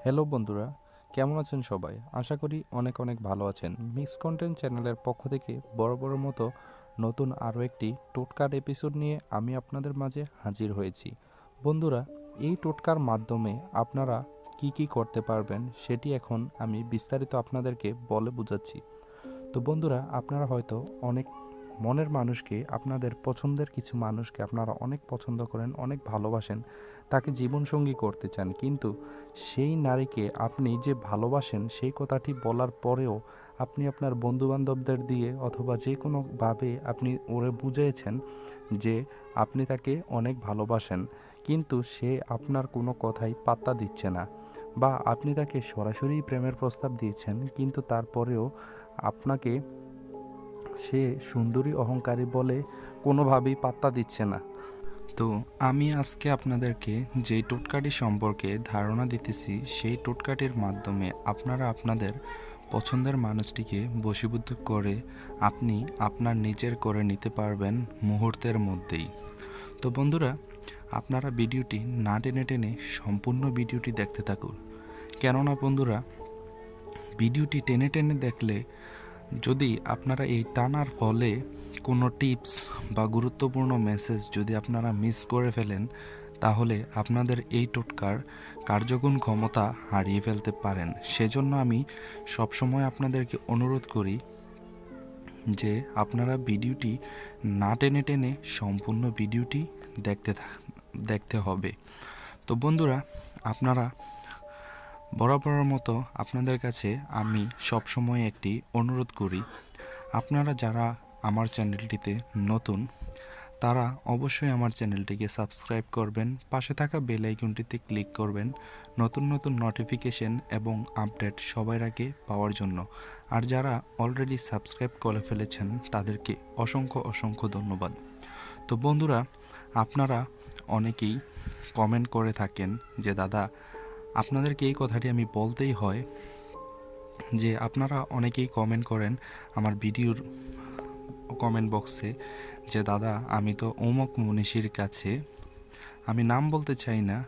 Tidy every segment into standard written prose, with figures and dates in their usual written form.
Hello বন্ধুরা, কেমন আছেন সবাই? আশা করি অনেক অনেক ভালো আছেন। মিক্স কন্টেন্ট চ্যানেলের পক্ষ থেকে বড় মতো নতুন আরও একটি টোটকার এপিসোড নিয়ে আমি আপনাদের মাঝে হাজির হয়েছি। বন্ধুরা, এই টোটকার মাধ্যমে আপনারা কি করতে পারবেন সেটি এখন আমি বিস্তারিত আপনাদেরকে বলে বোঝাচ্ছি। তো বন্ধুরা, আপনারা হয়তো অনেক মনের মানুষকে, আপনাদের পছন্দের কিছু মানুষকে আপনারা অনেক পছন্দ করেন, অনেক ভালোবাসেন, তাকে জীবনসঙ্গী করতে চান, কিন্তু সেই নারীকে আপনি যে ভালোবাসেন সেই কথাটি বলার পরেও আপনি আপনার বন্ধুবান্ধবদের দিয়ে অথবা যে কোনোভাবে আপনি ওরে বুঝিয়েছেন যে আপনি তাকে অনেক ভালোবাসেন, কিন্তু সে আপনার কোনো কথাই পাত্তা দিচ্ছে না, বা আপনি তাকে সরাসরি প্রেমের প্রস্তাব দিয়েছেন কিন্তু তারপরেও আপনাকে সে সুন্দরী অহংকারী বলে কোনোভাবেই পাত্তা দিচ্ছে না। তো আমি আজকে আপনাদেরকে যেই টোটকাটি সম্পর্কে ধারণা দিতেছি সেই টোটকাটির মাধ্যমে আপনারা আপনাদের পছন্দের মানুষটিকে বশীভূত করে আপনি আপনার নিজের করে নিতে পারবেন মুহূর্তের মধ্যেই। তো বন্ধুরা, আপনারা ভিডিওটি না টেনে সম্পূর্ণ ভিডিওটি দেখতে থাকুন। কেননা বন্ধুরা, ভিডিওটি টেনে দেখলে যদি আপনারা এই টানার ফলে কোনো টিপস বা গুরুত্বপূর্ণ মেসেজ যদি আপনারা মিস করে ফেলেন, তাহলে আপনাদের এই টোটকার কার্যগুণ ক্ষমতা হারিয়ে ফেলতে পারেন। সেজন্য আমি সবসময় আপনাদেরকে অনুরোধ করি যে আপনারা ভিডিওটি না টেনে সম্পূর্ণ ভিডিওটি দেখতে হবে। তো বন্ধুরা, আপনারা বরাবরের মতো আপনাদের কাছে আমি সবসময় একটি অনুরোধ করি, আপনারা যারা আমার চ্যানেলটিতে নতুন তারা অবশ্যই আমার চ্যানেলটিকে সাবস্ক্রাইব করবেন, পাশে থাকা বেল আইকনটিতে ক্লিক করবেন নতুন নোটিফিকেশন এবং আপডেট সবার আগে পাওয়ার জন্য। আর যারা অলরেডি সাবস্ক্রাইব করে ফেলেছেন তাদেরকে অসংখ্য ধন্যবাদ। তো বন্ধুরা, আপনারা অনেকেই কমেন্ট করে থাকেন যে দাদা, আপনাদেরকে এই কথাটি আমি বলতেই হয় যে আপনারা অনেকেই কমেন্ট করেন আমার ভিডিওর কমেন্ট বক্সে যে দাদা, আমি তো অমুক মনীষীর কাছে, আমি নাম বলতে চাই না,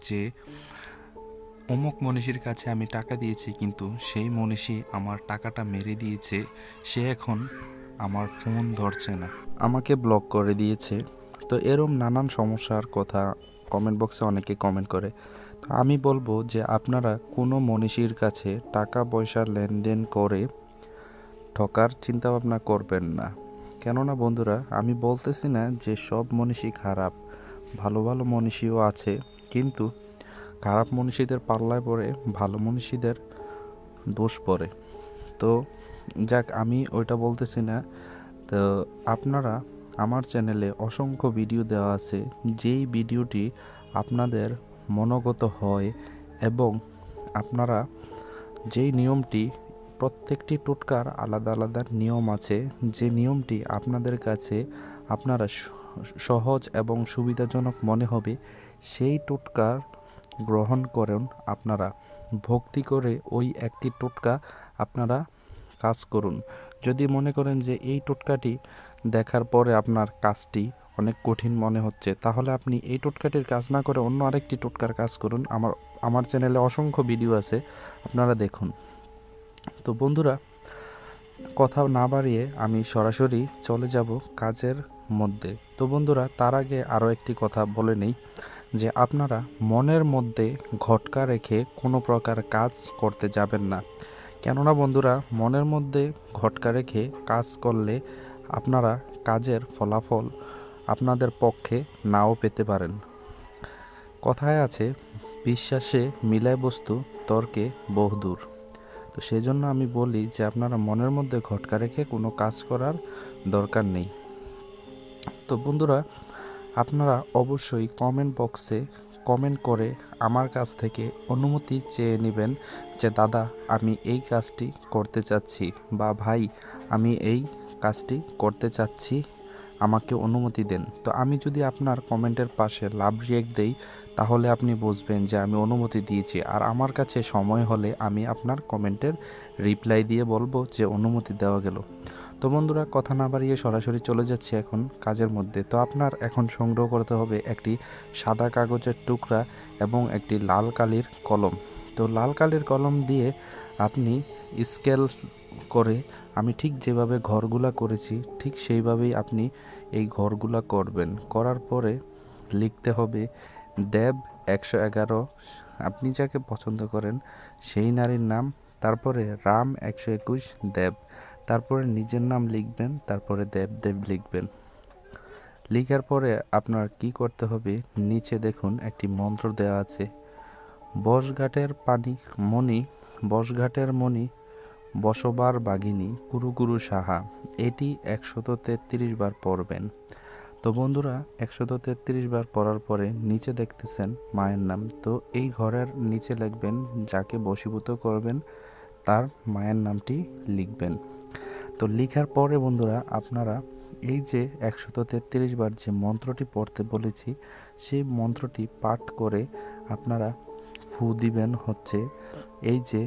যে অমুক মনীষীর কাছে আমি টাকা দিয়েছি কিন্তু সেই মনীষী আমার টাকাটা মেরে দিয়েছে, সে এখন আমার ফোন ধরছে না, আমাকে ব্লক করে দিয়েছে। তো এরম নানান সমস্যার কথা কমেন্ট বক্সে অনেকে কমেন্ট করে। তো আমি বলবো যে আপনারা কোনো মনীষীর কাছে টাকা পয়সা লেনদেন করে ঠকার চিন্তাভাবনা করবেন না। কেননা বন্ধুরা, আমি বলতেছি না যে সব মনীষী খারাপ, ভালো মনীষীও আছে, কিন্তু খারাপ মনীষীদের পাল্লায় পড়ে ভালো মনীষীদের দোষ পড়ে। তো যাক, আমি ওইটা বলতেছি না। তো আপনারা আমার চ্যানেলে অসংখ্য ভিডিও দেওয়া আছে, যেই ভিডিওটি আপনাদের মনোগত হয় এবং আপনারা যেই নিয়মটি, প্রত্যেকটি টোটকার আলাদা নিয়ম আছে, যে নিয়মটি আপনাদের কাছে আপনারা সহজ এবং সুবিধাজনক মনে হবে সেই টোটকার গ্রহণ করুন। আপনারা ভক্তি করে ওই একটি টোটকা আপনারা কাজ করুন। যদি মনে করেন যে এই টোটকাটি দেখার পরে আপনার কাজটি অনেক কঠিন মনে হচ্ছে, তাহলে আপনি এই টোটকাটির কাজ না করে অন্য আরেকটি টোটকার কাজ করুন। আমার চ্যানেলে অসংখ্য ভিডিও আছে, আপনারা দেখুন। তো বন্ধুরা, কথা না বাড়িয়ে আমি সরাসরি চলে যাব কাজের মধ্যে। তো বন্ধুরা, তার আগে আরও একটি কথা বলে নেই যে আপনারা মনের মধ্যে ঘটকা রেখে কোনো প্রকার কাজ করতে যাবেন না। কেননা বন্ধুরা, মনের মধ্যে ঘটকা রেখে কাজ করলে আপনারা কাজের ফলাফল আপনাদের পক্ষে নাও পেতে পারেন। কথায় আছে, বিশ্বাসে মিলায় বস্তু, তর্কে বহুদূর। তো সেই জন্য আমি বলি যে আপনারা মনের মধ্যে ঘটকা রেখে কোনো কাজ করার দরকার নেই। তো বন্ধুরা, আপনারা অবশ্যই কমেন্ট বক্সে কমেন্ট করে আমার কাছ থেকে অনুমতি চেয়ে নেবেন যে দাদা, আমি এই কাজটি করতে চাচ্ছি, বা ভাই, আমি এই কাজটি করতে চাচ্ছি, আমাকে অনুমতি দেন। তো আমি যদি আপনার কমেন্টের পাশে লাভ রিয়েক্ট দেই, তাহলে আপনি বুঝবেন যে আমি অনুমতি দিয়েছি। আর আমার কাছে সময় হলে আমি আপনার কমেন্টের রিপ্লাই দিয়ে বলবো যে অনুমতি দেওয়া গেল। তো বন্ধুরা, কথা না বাড়িয়ে সরাসরি চলে যাচ্ছি এখন কাজের মধ্যে। তো আপনার এখন সংগ্রহ করতে হবে একটি সাদা কাগজের টুকরা এবং একটি লাল কালির কলম। তো লাল কালির কলম দিয়ে আপনি স্কেল করে আমি ঠিক যেভাবে ঘরগুলা করেছি ঠিক সেইভাবেই আপনি এই ঘরগুলা করবেন। করার পরে লিখতে হবে দেব 111, আপনি যাকে পছন্দ করেন সেই নারীর নাম, তারপরে রাম 121 দেব, তারপরে নিজের নাম লিখবেন, তারপরে দেব দেব লিখবেন। লিখার পরে আপনার কি করতে হবে, নিচে দেখুন একটি মন্ত্র দেওয়া আছে, বসঘাটের মণি বসবার বাঘিনী কুরু কুরু সাহা, এটি 133 বার পড়বেন। তো বন্ধুরা 133 বার পড়ার পরে নিচে দেখতেছেন মায়ের নাম, তো এই ঘরের নিচে লিখবেন যাকে বশীভূত করবেন তার মায়ের নামটি লিখবেন। তো লিখার পরে বন্ধুরা আপনারা এই যে 133 বার যে মন্ত্রটি পড়তে বলেছি সেই মন্ত্রটি পাঠ করে আপনারা ফু দিবেন হচ্ছে এই যে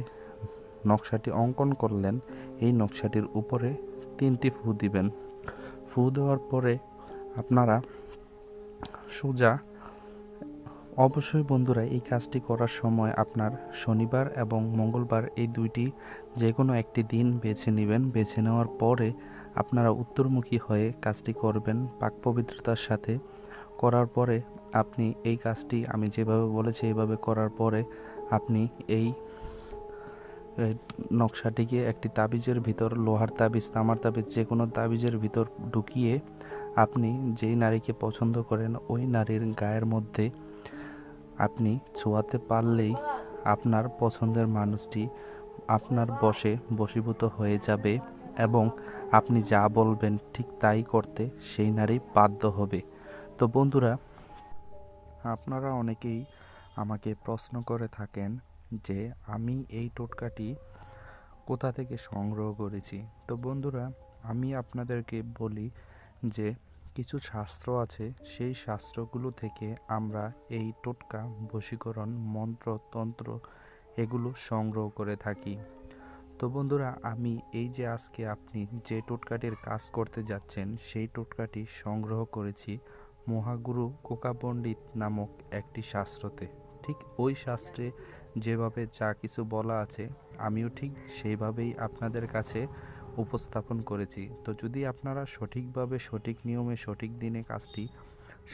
নকশাটি অঙ্কন করলেন এই নকশাটির উপরে 3টি ফু দিবেন। ফু দেওয়ার পরে আপনারা সোজা অবশ্যই বন্ধুরা এই কাজটি করার সময় আপনার শনিবার এবং মঙ্গলবার এই দুইটি যে কোনো একটি দিন বেছে নেবেন। বেছে নেওয়ার পরে আপনারা উত্তরমুখী হয়ে কাজটি করবেন পাক পবিত্রতার সাথে। করার পরে আপনি এই কাজটি আমি যেভাবে বলেছি এইভাবে করার পরে আপনি এই নকশাটিকে একটি তাবিজের ভিতর, লোহার তাবিজ, তামার তাবিজ, যে কোনো তাবিজের ভিতর ঢুকিয়ে আপনি যেই নারীকে পছন্দ করেন ওই নারীর গায়ের মধ্যে আপনি ছোঁয়াতে পারলেই আপনার পছন্দের মানুষটি আপনার বশে বশীভূত হয়ে যাবে এবং আপনি যা বলবেন ঠিক তাই করতে সেই নারী বাধ্য হবে। তো বন্ধুরা আপনারা অনেকেই আমাকে প্রশ্ন করে থাকেন যে আমি এই টোটকাটি কোথা থেকে সংগ্রহ করেছি। তো বন্ধুরা আমি আপনাদেরকে বলি যে কিছু শাস্ত্র আছে, সেই শাস্ত্রগুলো থেকে আমরা এই টোটকা, বশীকরণ, মন্ত্র, তন্ত্র এগুলো সংগ্রহ করে থাকি। তো বন্ধুরা আমি এই যে আজকে আপনি যে টোটকাটির কাজ করতে যাচ্ছেন সেই টোটকাটি সংগ্রহ করেছি মহাগুরু কোকা পণ্ডিত নামক একটি শাস্ত্রতে। ঠিক ওই শাস্ত্রে যেভাবে যা কিছু বলা আছে আমিও ঠিক সেইভাবেই আপনাদের কাছে উপস্থাপন করেছি। তো যদি আপনারা সঠিকভাবে, সঠিক নিয়মে, সঠিক দিনে কাজটি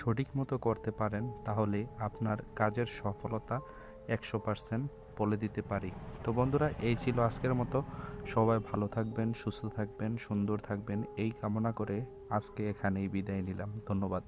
সঠিক মতো করতে পারেন তাহলে আপনার কাজের সফলতা 100% বলে দিতে পারি। তো বন্ধুরা এই ছিল আজকের মতো। সবাই ভালো থাকবেন, সুস্থ থাকবেন, সুন্দর থাকবেন এই কামনা করে আজকে এখানেই বিদায় নিলাম। ধন্যবাদ।